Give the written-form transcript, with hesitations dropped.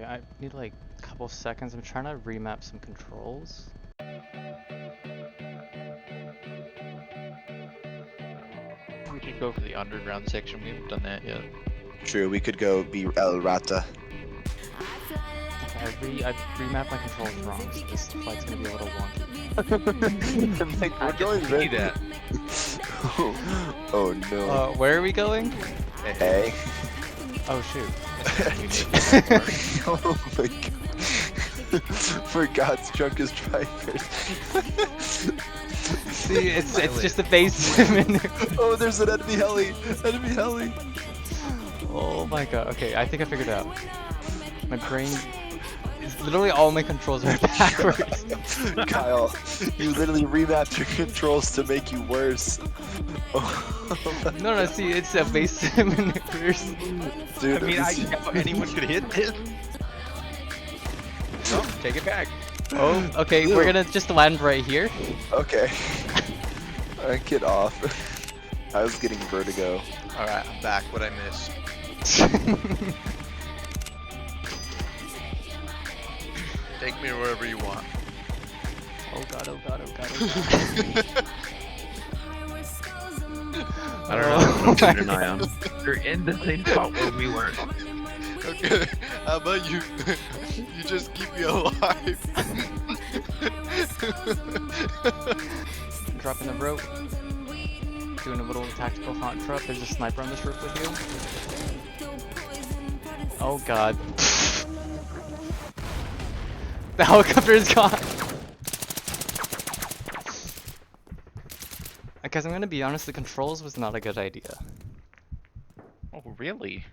Okay, I need like a couple seconds. I'm trying to remap some controls. We should go for the underground section. We haven't done that yet. True, we could go be El Rata. Okay, I remapped my controls wrong, so this flight's gonna be a little wonky. Like, I we're can going see right. that. Oh no. Where are we going? Hey. Oh shoot. Oh my god. Forgot drunk as drivers. See, it's just a basement. Oh, there's an enemy heli. Enemy heli. Oh my god. Okay, I think I figured it out. My brain is literally all my controls are backwards. Kyle, you literally remapped your controls to make you worse. Oh, No, see, it's a basement first. dude, I mean, I this- doubt anyone could hit this. No, take it back. Oh, okay, we're gonna just land right here. Okay. Alright, get off. I was getting vertigo. Alright, I'm back. What I missed. Take me wherever you want. Oh god, oh god, oh god, oh god. I don't know what to keep an eye on. You're in the same spot where we were. Okay, how about you? You just keep me alive. Dropping the rope. Doing a little tactical haunt trap. There's a sniper on this roof with you. Oh god. The helicopter is gone! I guess I'm gonna be honest, the controls was not a good idea. Oh, really?